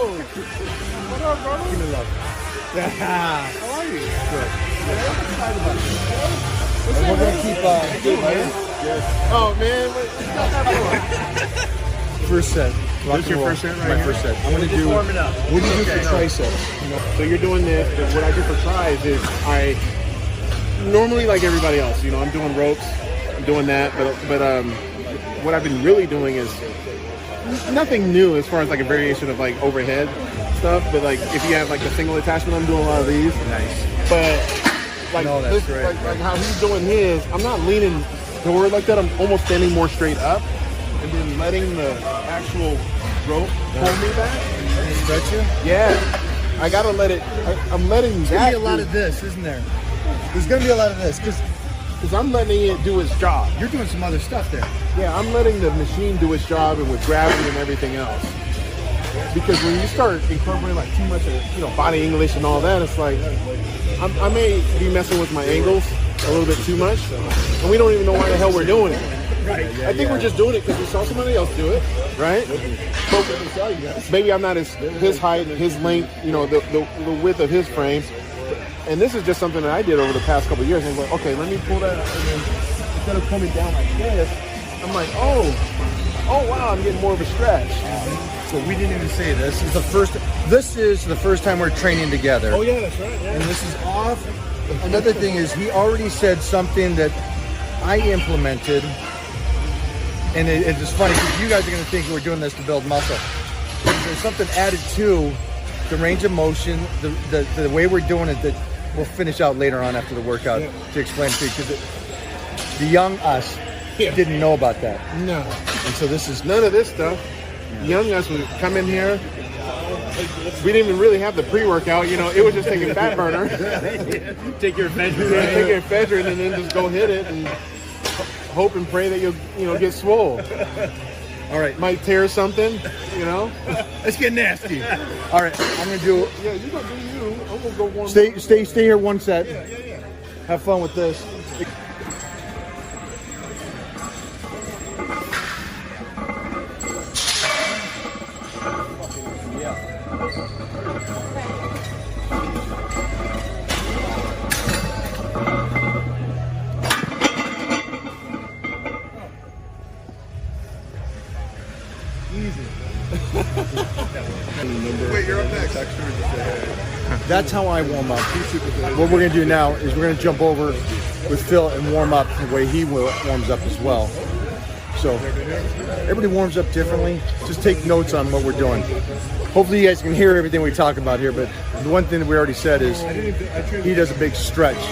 What up, brother? Give me love. How are you? Good. What's And up, we're man? gonna keep Good, man. Oh, man. What's that for? first set. This is your first set right My here? first set. I'm gonna do. warming up. What do you do for triceps? You know? So you're doing this, but what I do for tries is I normally, like everybody else, you know, I'm doing ropes, I'm doing that, but what I've been really doing is nothing new as far as like a variation of like overhead stuff, but like if you have like a single attachment, I'm doing a lot of these. Nice. But like, No, that's this, great. like how he's doing his, I'm not leaning forward like that. I'm almost standing more straight up and then letting the actual rope pull me back. Stretch you? Yeah, I gotta let it. I'm letting There's that gonna be a lot do- of this, isn't there? There's gonna be a lot of this because I'm letting it do its job. you're doing some other stuff there. Yeah, I'm letting the machine do its job and with gravity and everything else. Because when you start incorporating like too much of body English and all that, it's like I may be messing with my angles a little bit too much, and we don't even know why the hell we're doing it. Right. I think we're just doing it because we saw somebody else do it, right? But maybe I'm not his height and his length, the width of his frame. And this is just something that I did over the past couple of years. And I'm like, okay, let me pull that up. And then instead of coming down like this, I'm like, oh wow, I'm getting more of a stretch. So we didn't even say this. This is the first time we're training together. Oh yeah, that's right. And Yeah. this is off. Another thing is he already said something that I implemented. And it's just funny because you guys are going to think we're doing this to build muscle. There's something added to the range of motion, the way we're doing it that we'll finish out later on after the workout to explain to you because the young us didn't know about that. No. And so this is None of this stuff. Young us would come in here. We didn't even really have the pre-workout. It was just taking fat burner. Take your adventure. Yeah, take your ephedrine and then just go hit it and hope and pray that you'll get swole. all right. Might tear something. Let's get nasty. All right, I'm gonna do. Yeah, you go do you. I'm gonna go warm. Stay here one set. Yeah. Have fun with this. Wait, you're up next. That's how I warm up. What we're gonna do now is we're gonna jump over with Phil and warm up the way he warms up as well. So everybody warms up differently. Just take notes on what we're doing. Hopefully you guys can hear everything we talk about here, but the one thing that we already said is he does a big stretch.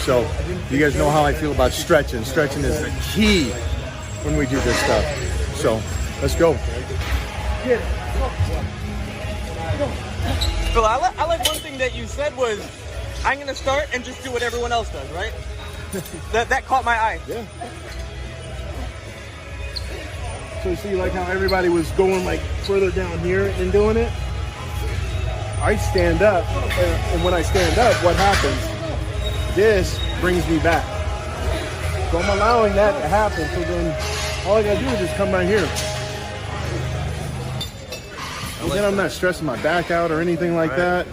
So you guys know how I feel about stretching. Stretching is the key when we do this stuff. So let's go. Phil, I like one thing that you said was, I'm going to start and just do what everyone else does, right? that caught my eye. Yeah. So you see like how everybody was going like further down here and doing it? I stand up, and when I stand up, what happens? This brings me back. So I'm allowing that to happen, so then all I gotta do is just come right here. And then I'm not stressing my back out or anything like that.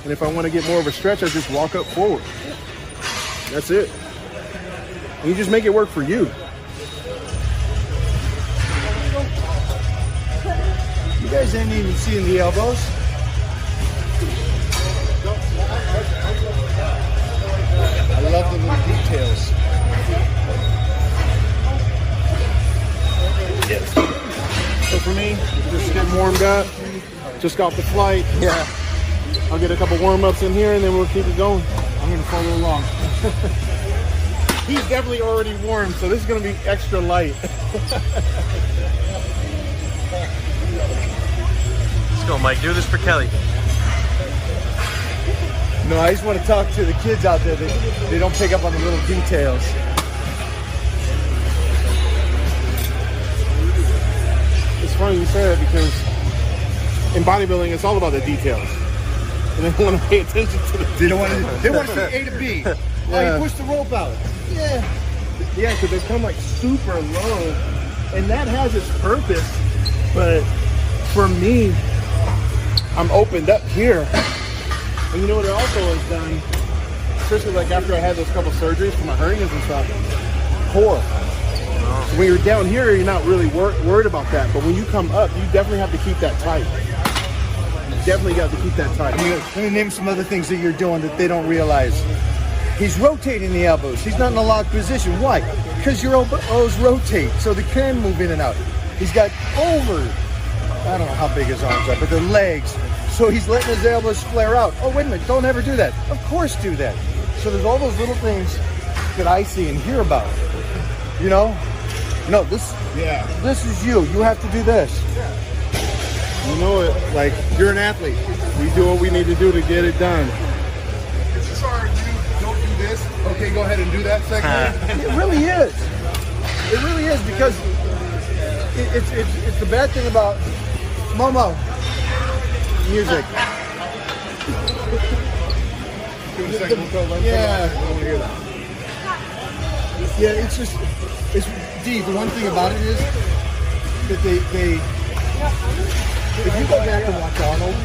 And if I want to get more of a stretch, I just walk up forward. That's it. And you just make it work for you. You guys ain't even seeing the elbows. I love the little details. So for me, just getting warmed up, just got off the flight. Yeah. I'll get a couple warm-ups in here and then we'll keep it going. I'm gonna follow along. He's definitely already warm, so this is gonna be extra light. Let's go, Mike. Do this for Kelly. No, I just want to talk to the kids out there that they don't pick up on the little details. It's funny you say that because in bodybuilding, it's all about the details. And they want to pay attention to the They don't want to. They want to see A to B. Oh, you push the rope out. Yeah. Yeah, because they come like super low, and that has its purpose, but for me, I'm opened up here. And you know what it also has done, especially like after I had those couple surgeries for my hernias and stuff, core. So when you're down here, you're not really worried about that. But when you come up, you definitely have to keep that tight. You definitely got to keep that tight. Let me name some other things that you're doing that they don't realize. He's rotating the elbows. He's not in a locked position. Why? Because your elbows rotate, so they can move in and out. He's got over, I don't know how big his arms are, but they're legs. So he's letting his elbows flare out. Oh, wait a minute, don't ever do that. Of course do that. So there's all those little things that I see and hear about. You know? No, this is you. You have to do this. You know it, like, you're an athlete. We do what we need to do to get it done. Is this our don't do this? Okay, go ahead and do that segment. It really is. It really is, because it's the bad thing about Momo music. Give it a second. Yeah, it's just, D, the one thing about it is that they if you go back and watch Arnold,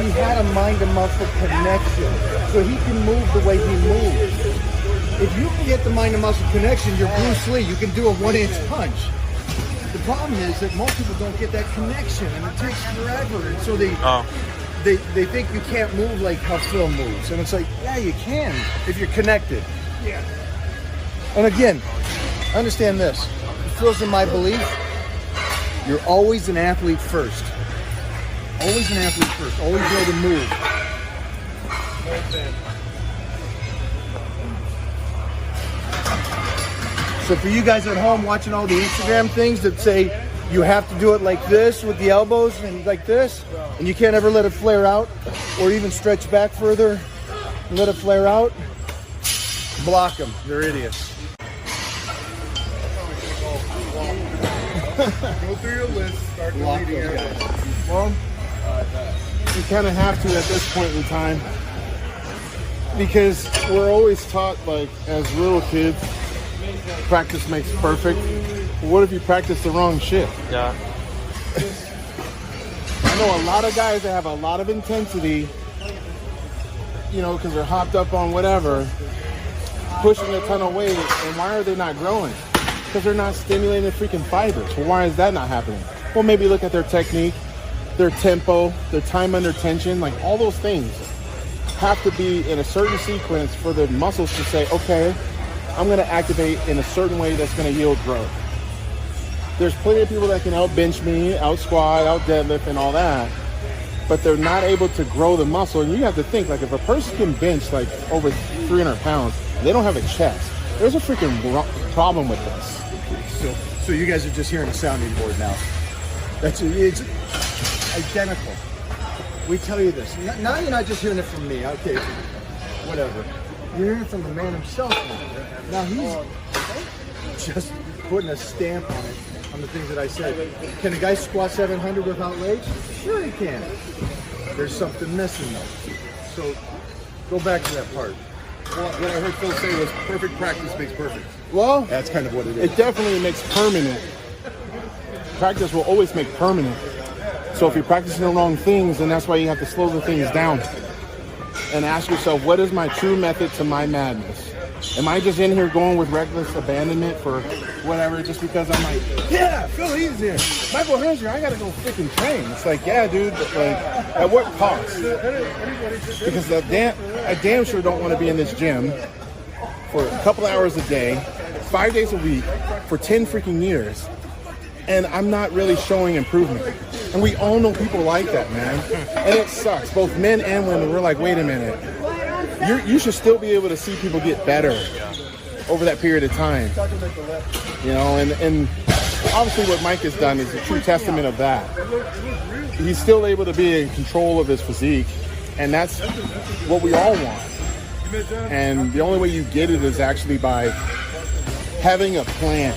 he had a mind to muscle connection, so he can move the way he moves. If you can get the mind to muscle connection, you're Bruce Lee. You can do a 1-inch punch. The problem is that most people don't get that connection, and it takes forever. And so they think you can't move like how Phil moves, and it's like, yeah, you can if you're connected. Yeah. And again, understand this. Phil's in my belief. You're always an athlete first. Always an athlete first. Always know to move. So for you guys at home watching all the Instagram things that say you have to do it like this with the elbows and like this, and you can't ever let it flare out or even stretch back further and let it flare out, block them. They're idiots. Go through your list. Start deleting everything. Well, you kind of have to at this point in time, because we're always taught, like, as little kids, practice makes perfect. But what if you practice the wrong shit? Yeah. I know a lot of guys that have a lot of intensity, you know, because they're hopped up on whatever, pushing a ton of weight, and why are they not growing? Because they're not stimulating the freaking fibers. Well, why is that not happening? Well, maybe look at their technique, their tempo, their time under tension, like all those things have to be in a certain sequence for the muscles to say, okay, I'm going to activate in a certain way that's going to yield growth. There's plenty of people that can out bench me, out squat, out deadlift and all that, but they're not able to grow the muscle. And you have to think, like, if a person can bench like over 300 pounds, they don't have a chest, there's a freaking problem with this. So you guys are just hearing a sounding board now. It's identical. We tell you this. Now you're not just hearing it from me. Okay, whatever. You're hearing it from the man himself now. Now he's just putting a stamp on it, on the things that I said. Can a guy squat 700 without legs? Sure he can. There's something missing though. So go back to that part. Well, what I heard Phil say was perfect practice makes perfect. Well, That's kind of what it is. it definitely makes permanent. Practice will always make permanent. So if you're practicing the wrong things, then that's why you have to slow the things down and ask yourself, what is my true method to my madness? Am I just in here going with reckless abandonment for whatever, just because I'm like, yeah, Phil E's here, Michael Hearn's here, I gotta go freaking train. It's like, yeah, dude, but like, at what cost? Because I damn sure don't want to be in this gym for a couple hours a day, 5 days a week, for 10 freaking years, and I'm not really showing improvement. And we all know people like that, man. And it sucks. Both men and women, we're like, wait a minute. You should still be able to see people get better over that period of time. You know, and obviously what Mike has done is a true testament of that. He's still able to be in control of his physique, and that's what we all want. And the only way you get it is actually by having a plan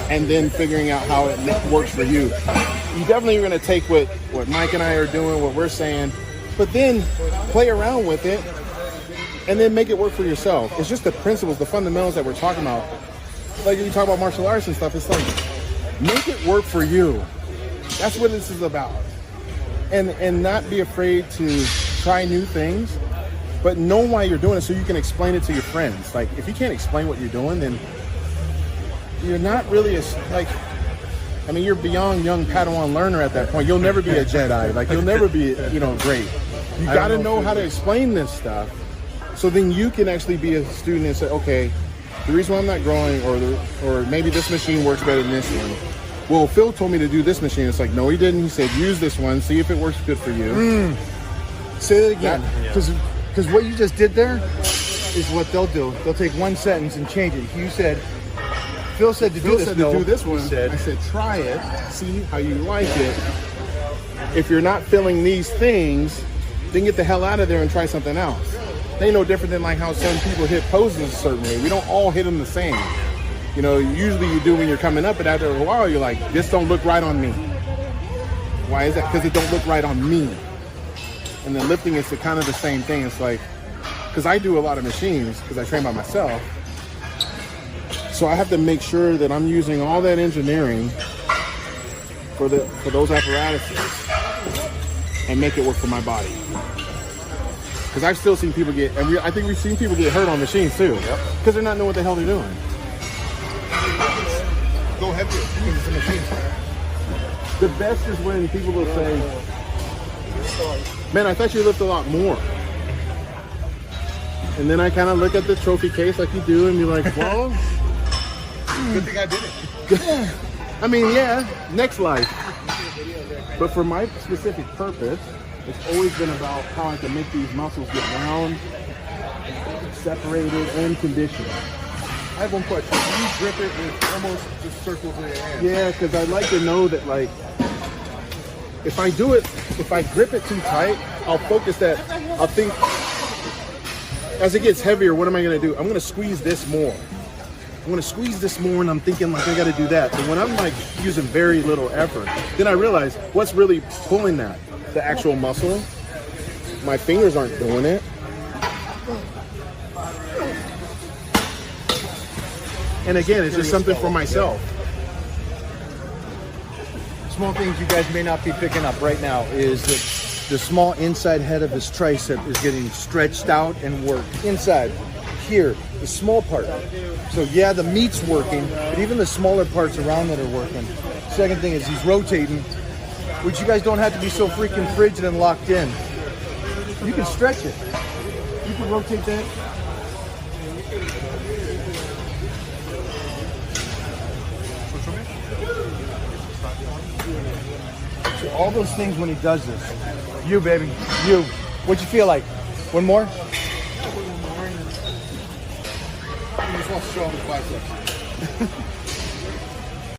and then figuring out how it works for you. You definitely are going to take what Mike and I are doing, what we're saying, but then play around with it and then make it work for yourself. It's just the principles, the fundamentals that we're talking about. Like you talk about martial arts and stuff, it's like, make it work for you. That's what this is about. And not be afraid to try new things, but know why you're doing it so you can explain it to your friends. Like, if you can't explain what you're doing, then you're not really you're beyond young Padawan learner at that point. You'll never be a Jedi. Like, you'll never be, great. You got to know how to explain this stuff, so then you can actually be a student and say, okay, the reason why I'm not growing, or maybe this machine works better than this one. Well, Phil told me to do this machine. It's like, no, he didn't. He said, use this one, see if it works good for you. Say that again, because what you just did there is what they'll do. They'll take one sentence and change it. Phil said to do this one. I said, try it, see how you like it. If you're not feeling these things, then get the hell out of there and try something else. They no different than like how some people hit poses a certain way. We don't all hit them the same. Usually you do when you're coming up, but after a while you're like, this don't look right on me. Why is that? Because it don't look right on me. And then lifting is kind of the same thing. It's like, because I do a lot of machines because I train by myself. So I have to make sure that I'm using all that engineering for those apparatuses and make it work for my body. Because I've still seen people I think we've seen people get hurt on machines too. Because they're not knowing what the hell they're doing. Go heavier. It's a machine. The best is when people will say, man, I thought you lift a lot more. And then I kind of look at the trophy case like you do and be like, well, good thing I did it. I mean, yeah, next life. But for my specific purpose, it's always been about how I can make these muscles get round, separated, and conditioned. I have one question. Do you grip it with almost just circles in your hand? Yeah, because I'd like to know that, like, if I grip it too tight, I'll think, as it gets heavier, what am I going to do? I'm going to squeeze this more. And I'm thinking, like, I got to do that. But when I'm, like, using very little effort, then I realize what's really pulling that, the actual muscle. My fingers aren't doing it. And again, it's just something for myself. Small things you guys may not be picking up right now is that the small inside head of his tricep is getting stretched out and worked. Inside, here, the small part. So yeah, the meat's working, but even the smaller parts around that are working. Second thing is he's rotating, which you guys don't have to be so freaking frigid and locked in. You can stretch it. You can rotate that. So all those things when he does this. You, baby. You. What'd you feel like? One more? He just wants to show him his biceps.